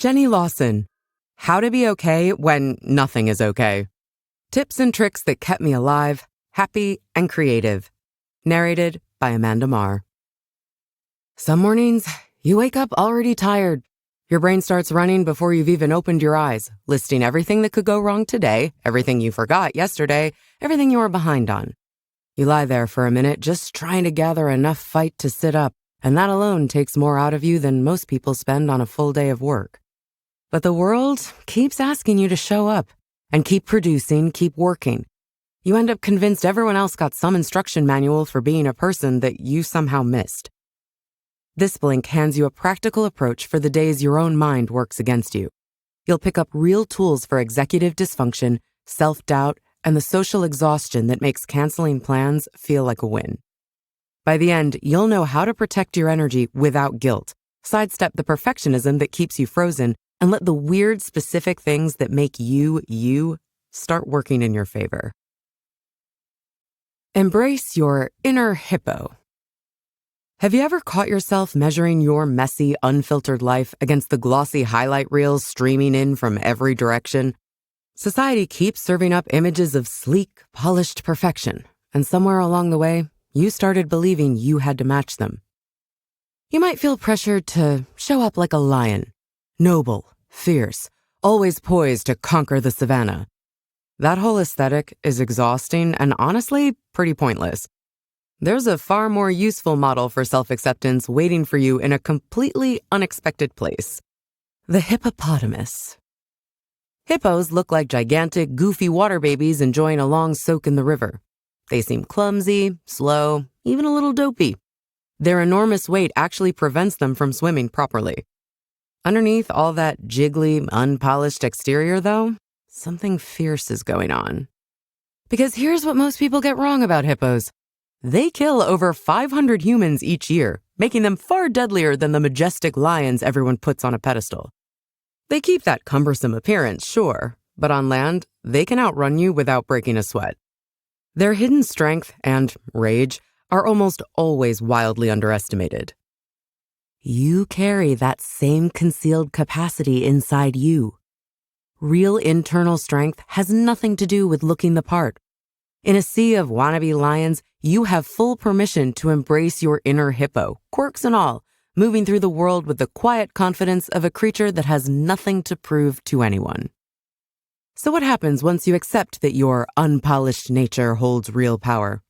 Jenny Lawson, How to Be Okay When Nothing Is Okay. Tips and Tricks That Kept Me Alive, Happy, and Creative. Narrated by Amanda Marr. Some mornings, you wake up already tired. Your brain starts running before you've even opened your eyes, listing everything that could go wrong today, everything you forgot yesterday, everything you were behind on. You lie there for a minute just trying to gather enough fight to sit up, and that alone takes more out of you than most people spend on a full day of work. But the world keeps asking you to show up and keep producing, keep working. You end up convinced everyone else got some instruction manual for being a person that you somehow missed. This blink hands you a practical approach for the days your own mind works against you. You'll pick up real tools for executive dysfunction, self-doubt, and the social exhaustion that makes canceling plans feel like a win. By the end, you'll know how to protect your energy without guilt, sidestep the perfectionism that keeps you frozen, and let the weird, specific things that make you start working in your favor. Embrace your inner hippo. Have you ever caught yourself measuring your messy, unfiltered life against the glossy highlight reels streaming in from every direction? Society keeps serving up images of sleek, polished perfection, and somewhere along the way, you started believing you had to match them. You might feel pressured to show up like a lion, noble, fierce, always poised to conquer the savannah. That whole aesthetic is exhausting and honestly pretty pointless. There's a far more useful model for self-acceptance waiting for you in a completely unexpected place. The hippopotamus. Hippos look like gigantic, goofy water babies enjoying a long soak in the river. They seem clumsy, slow, even a little dopey. Their enormous weight actually prevents them from swimming properly. Underneath all that jiggly, unpolished exterior, though, something fierce is going on. Because here's what most people get wrong about hippos. They kill over 500 humans each year, making them far deadlier than the majestic lions everyone puts on a pedestal. They keep that cumbersome appearance, sure, but on land, they can outrun you without breaking a sweat. Their hidden strength and rage are almost always wildly underestimated. You carry that same concealed capacity inside you. Real internal strength has nothing to do with looking the part. In a sea of wannabe lions, you have full permission to embrace your inner hippo, quirks and all, moving through the world with the quiet confidence of a creature that has nothing to prove to anyone. So what happens once you accept that your unpolished nature holds real power?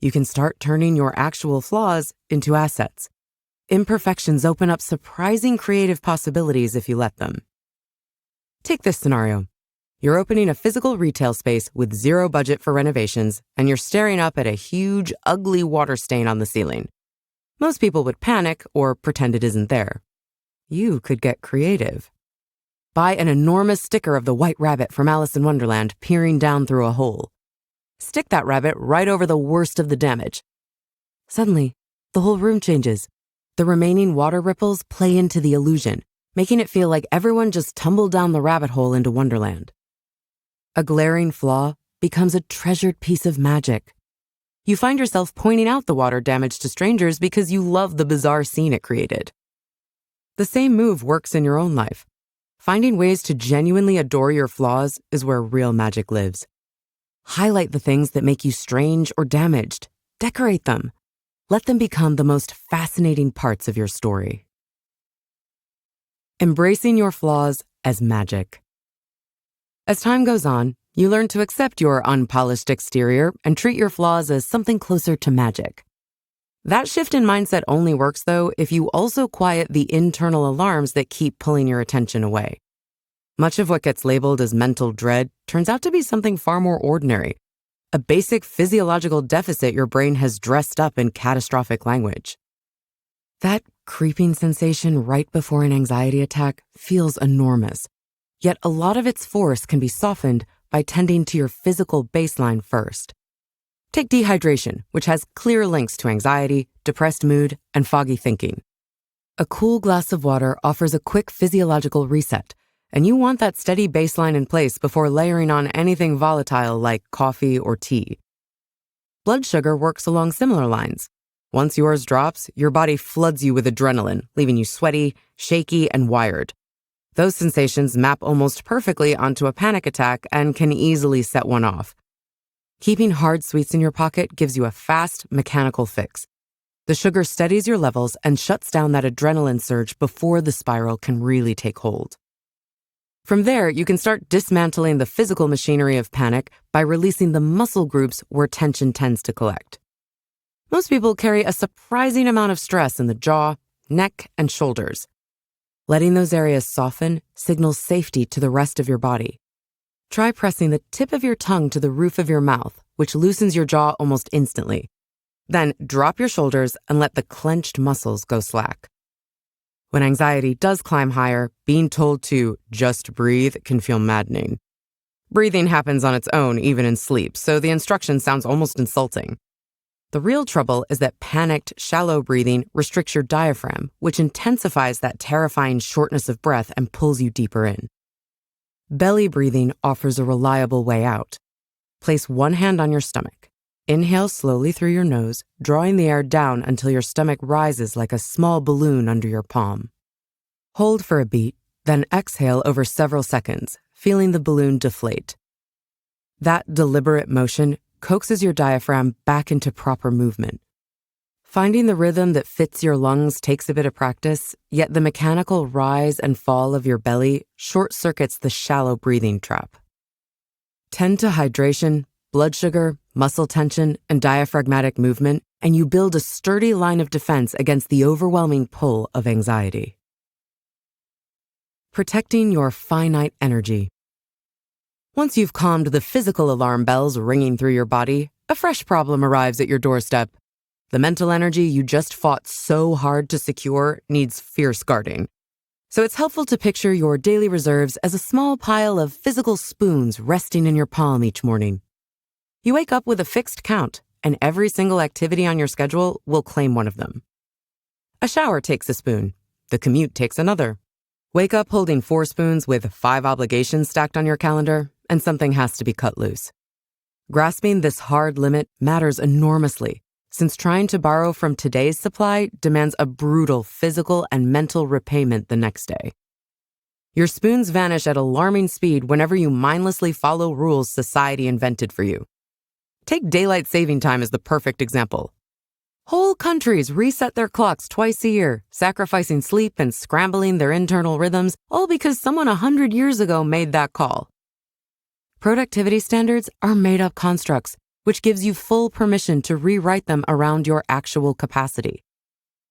You can start turning your actual flaws into assets. Imperfections open up surprising creative possibilities if you let them. Take this scenario. You're opening a physical retail space with zero budget for renovations, and you're staring up at a huge, ugly water stain on the ceiling. Most people would panic or pretend it isn't there. You could get creative. Buy an enormous sticker of the white rabbit from Alice in Wonderland peering down through a hole. Stick that rabbit right over the worst of the damage. Suddenly, the whole room changes. The remaining water ripples play into the illusion, making it feel like everyone just tumbled down the rabbit hole into Wonderland. A glaring flaw becomes a treasured piece of magic. You find yourself pointing out the water damage to strangers because you love the bizarre scene it created. The same move works in your own life. Finding ways to genuinely adore your flaws is where real magic lives. Highlight the things that make you strange or damaged. Decorate them. Let them become the most fascinating parts of your story. Embracing your flaws as magic. As time goes on, you learn to accept your unpolished exterior and treat your flaws as something closer to magic. That shift in mindset only works, though, if you also quiet the internal alarms that keep pulling your attention away. Much of what gets labeled as mental dread turns out to be something far more ordinary, a basic physiological deficit your brain has dressed up in catastrophic language. That creeping sensation right before an anxiety attack feels enormous, yet a lot of its force can be softened by tending to your physical baseline first. Take dehydration, which has clear links to anxiety, depressed mood, and foggy thinking. A cool glass of water offers a quick physiological reset, and you want that steady baseline in place before layering on anything volatile like coffee or tea. Blood sugar works along similar lines. Once yours drops, your body floods you with adrenaline, leaving you sweaty, shaky, and wired. Those sensations map almost perfectly onto a panic attack and can easily set one off. Keeping hard sweets in your pocket gives you a fast, mechanical fix. The sugar steadies your levels and shuts down that adrenaline surge before the spiral can really take hold. From there, you can start dismantling the physical machinery of panic by releasing the muscle groups where tension tends to collect. Most people carry a surprising amount of stress in the jaw, neck, and shoulders. Letting those areas soften signals safety to the rest of your body. Try pressing the tip of your tongue to the roof of your mouth, which loosens your jaw almost instantly. Then drop your shoulders and let the clenched muscles go slack. When anxiety does climb higher, being told to just breathe can feel maddening. Breathing happens on its own, even in sleep, so the instruction sounds almost insulting. The real trouble is that panicked, shallow breathing restricts your diaphragm, which intensifies that terrifying shortness of breath and pulls you deeper in. Belly breathing offers a reliable way out. Place one hand on your stomach. Inhale slowly through your nose, drawing the air down until your stomach rises like a small balloon under your palm. Hold for a beat, then exhale over several seconds, feeling the balloon deflate. That deliberate motion coaxes your diaphragm back into proper movement. Finding the rhythm that fits your lungs takes a bit of practice, yet the mechanical rise and fall of your belly short-circuits the shallow breathing trap. Tend to hydration, blood sugar, muscle tension, and diaphragmatic movement, and you build a sturdy line of defense against the overwhelming pull of anxiety. Protecting your finite energy. Once you've calmed the physical alarm bells ringing through your body, a fresh problem arrives at your doorstep. The mental energy you just fought so hard to secure needs fierce guarding. So it's helpful to picture your daily reserves as a small pile of physical spoons resting in your palm each morning. You wake up with a fixed count, and every single activity on your schedule will claim one of them. A shower takes a spoon. The commute takes another. Wake up holding 4 spoons with 5 obligations stacked on your calendar, and something has to be cut loose. Grasping this hard limit matters enormously, since trying to borrow from today's supply demands a brutal physical and mental repayment the next day. Your spoons vanish at alarming speed whenever you mindlessly follow rules society invented for you. Take daylight saving time as the perfect example. Whole countries reset their clocks twice a year, sacrificing sleep and scrambling their internal rhythms, all because someone 100 years ago made that call. Productivity standards are made-up constructs, which gives you full permission to rewrite them around your actual capacity.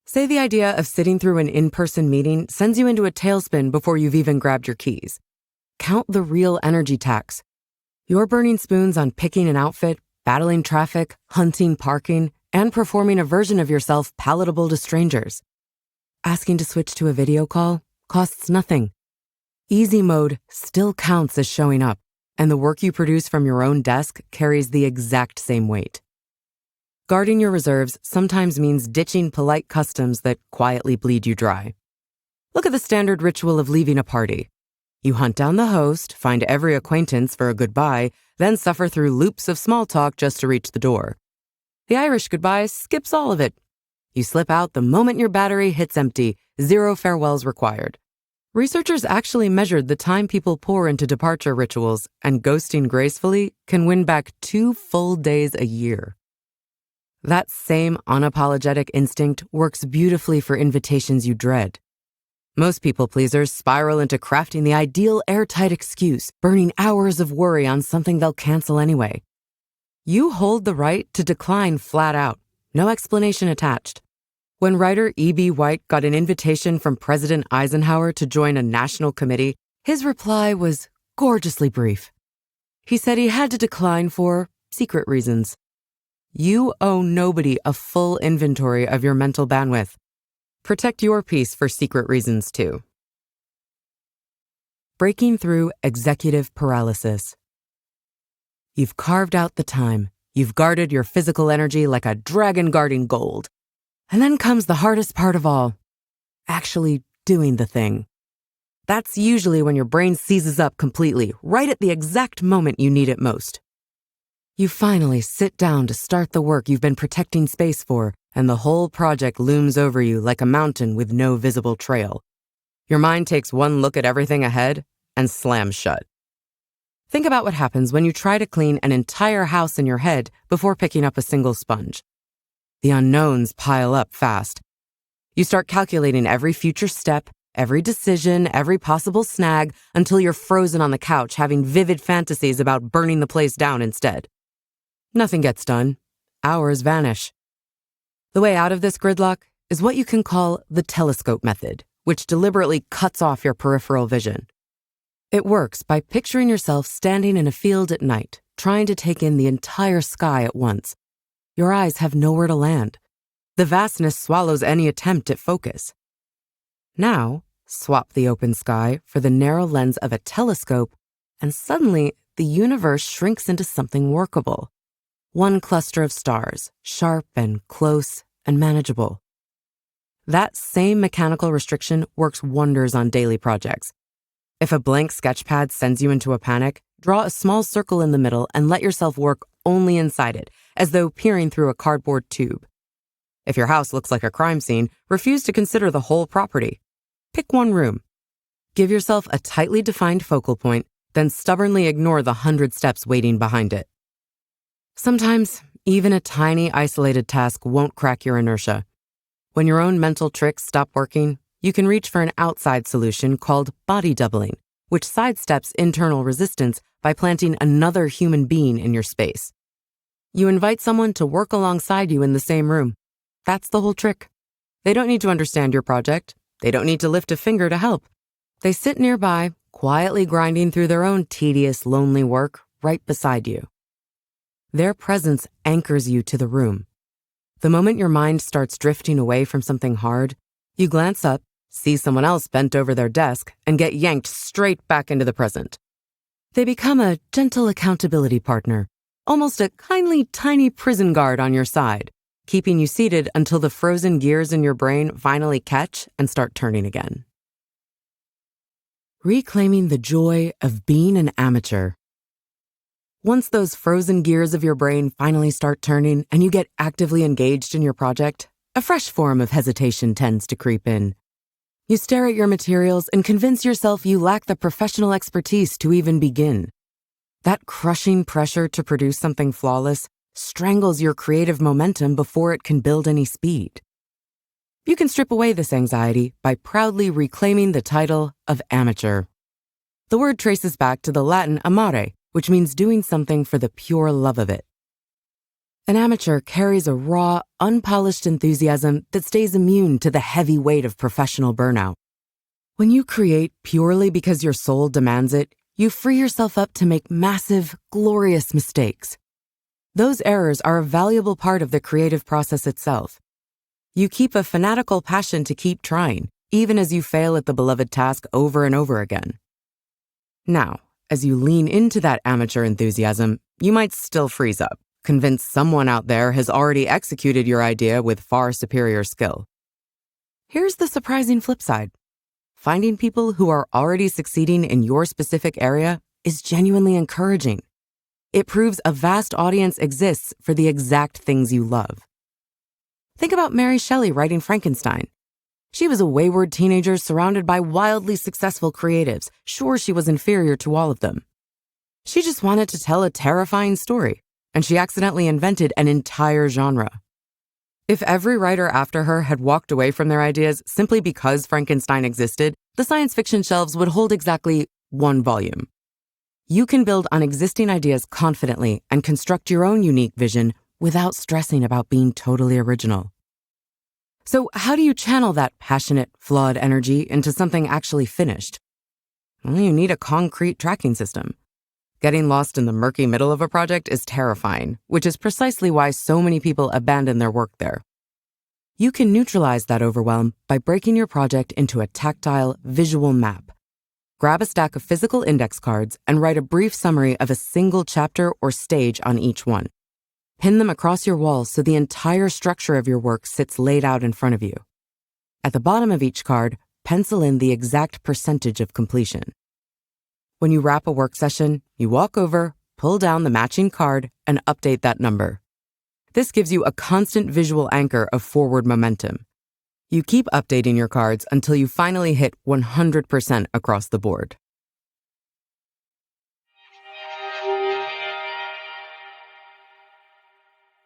Say the idea of sitting through an in-person meeting sends you into a tailspin before you've even grabbed your keys. Count the real energy tax. You're burning spoons on picking an outfit, battling traffic, hunting parking, and performing a version of yourself palatable to strangers. Asking to switch to a video call costs nothing. Easy mode still counts as showing up, and the work you produce from your own desk carries the exact same weight. Guarding your reserves sometimes means ditching polite customs that quietly bleed you dry. Look at the standard ritual of leaving a party. You hunt down the host, find every acquaintance for a goodbye, then suffer through loops of small talk just to reach the door. The Irish goodbye skips all of it. You slip out the moment your battery hits empty, 0 farewells required. Researchers actually measured the time people pour into departure rituals, and ghosting gracefully can win back 2 full days a year. That same unapologetic instinct works beautifully for invitations you dread. Most people pleasers spiral into crafting the ideal airtight excuse, burning hours of worry on something they'll cancel anyway. You hold the right to decline flat out, no explanation attached. When writer E.B. White got an invitation from President Eisenhower to join a national committee, his reply was gorgeously brief. He said he had to decline for secret reasons. You owe nobody a full inventory of your mental bandwidth. Protect your peace for secret reasons, too. Breaking through executive paralysis. You've carved out the time. You've guarded your physical energy like a dragon guarding gold. And then comes the hardest part of all, actually doing the thing. That's usually when your brain seizes up completely, right at the exact moment you need it most. You finally sit down to start the work you've been protecting space for, and the whole project looms over you like a mountain with no visible trail. Your mind takes one look at everything ahead and slams shut. Think about what happens when you try to clean an entire house in your head before picking up a single sponge. The unknowns pile up fast. You start calculating every future step, every decision, every possible snag, until you're frozen on the couch having vivid fantasies about burning the place down instead. Nothing gets done. Hours vanish. The way out of this gridlock is what you can call the telescope method, which deliberately cuts off your peripheral vision. It works by picturing yourself standing in a field at night, trying to take in the entire sky at once. Your eyes have nowhere to land. The vastness swallows any attempt at focus. Now, swap the open sky for the narrow lens of a telescope, and suddenly the universe shrinks into something workable. One cluster of stars, sharp and close and manageable. That same mechanical restriction works wonders on daily projects. If a blank sketchpad sends you into a panic, draw a small circle in the middle and let yourself work only inside it, as though peering through a cardboard tube. If your house looks like a crime scene, refuse to consider the whole property. Pick one room. Give yourself a tightly defined focal point, then stubbornly ignore the 100 steps waiting behind it. Sometimes, even a tiny isolated task won't crack your inertia. When your own mental tricks stop working, you can reach for an outside solution called body doubling, which sidesteps internal resistance by planting another human being in your space. You invite someone to work alongside you in the same room. That's the whole trick. They don't need to understand your project. They don't need to lift a finger to help. They sit nearby, quietly grinding through their own tedious, lonely work right beside you. Their presence anchors you to the room. The moment your mind starts drifting away from something hard, you glance up, see someone else bent over their desk, and get yanked straight back into the present. They become a gentle accountability partner, almost a kindly tiny prison guard on your side, keeping you seated until the frozen gears in your brain finally catch and start turning again. Reclaiming the joy of being an amateur. Once those frozen gears of your brain finally start turning and you get actively engaged in your project, a fresh form of hesitation tends to creep in. You stare at your materials and convince yourself you lack the professional expertise to even begin. That crushing pressure to produce something flawless strangles your creative momentum before it can build any speed. You can strip away this anxiety by proudly reclaiming the title of amateur. The word traces back to the Latin amare, which means doing something for the pure love of it. An amateur carries a raw, unpolished enthusiasm that stays immune to the heavy weight of professional burnout. When you create purely because your soul demands it, you free yourself up to make massive, glorious mistakes. Those errors are a valuable part of the creative process itself. You keep a fanatical passion to keep trying, even as you fail at the beloved task over and over again. Now, as you lean into that amateur enthusiasm, you might still freeze up, convinced someone out there has already executed your idea with far superior skill. Here's the surprising flip side. Finding people who are already succeeding in your specific area is genuinely encouraging. It proves a vast audience exists for the exact things you love. Think about Mary Shelley writing Frankenstein. She was a wayward teenager surrounded by wildly successful creatives, sure she was inferior to all of them. She just wanted to tell a terrifying story, and she accidentally invented an entire genre. If every writer after her had walked away from their ideas simply because Frankenstein existed, the science fiction shelves would hold exactly one volume. You can build on existing ideas confidently and construct your own unique vision without stressing about being totally original. So how do you channel that passionate, flawed energy into something actually finished? Well, you need a concrete tracking system. Getting lost in the murky middle of a project is terrifying, which is precisely why so many people abandon their work there. You can neutralize that overwhelm by breaking your project into a tactile, visual map. Grab a stack of physical index cards and write a brief summary of a single chapter or stage on each one. Pin them across your wall so the entire structure of your work sits laid out in front of you. At the bottom of each card, pencil in the exact percentage of completion. When you wrap a work session, you walk over, pull down the matching card, and update that number. This gives you a constant visual anchor of forward momentum. You keep updating your cards until you finally hit 100% across the board.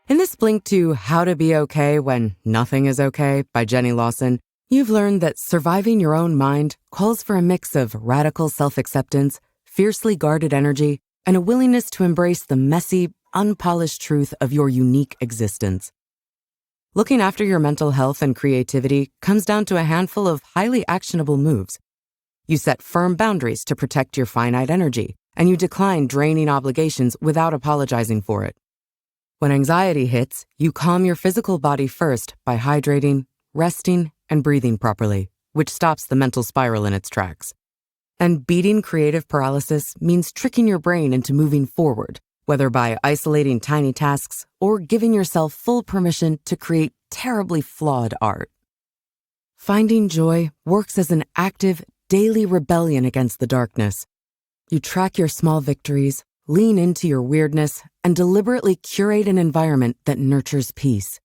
In this Blink to How to Be Okay When Nothing is Okay by Jenny Lawson, you've learned that surviving your own mind calls for a mix of radical self-acceptance, fiercely guarded energy, and a willingness to embrace the messy, unpolished truth of your unique existence. Looking after your mental health and creativity comes down to a handful of highly actionable moves. You set firm boundaries to protect your finite energy, and you decline draining obligations without apologizing for it. When anxiety hits, you calm your physical body first by hydrating, resting, and breathing properly, which stops the mental spiral in its tracks. And beating creative paralysis means tricking your brain into moving forward, whether by isolating tiny tasks or giving yourself full permission to create terribly flawed art. Finding joy works as an active, daily rebellion against the darkness. You track your small victories, lean into your weirdness, and deliberately curate an environment that nurtures peace.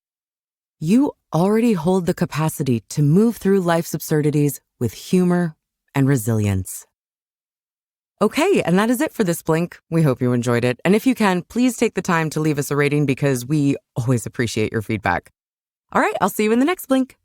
You already hold the capacity to move through life's absurdities with humor and resilience. Okay, and that is it for this Blink. We hope you enjoyed it. And if you can, please take the time to leave us a rating because we always appreciate your feedback. All right, I'll see you in the next Blink.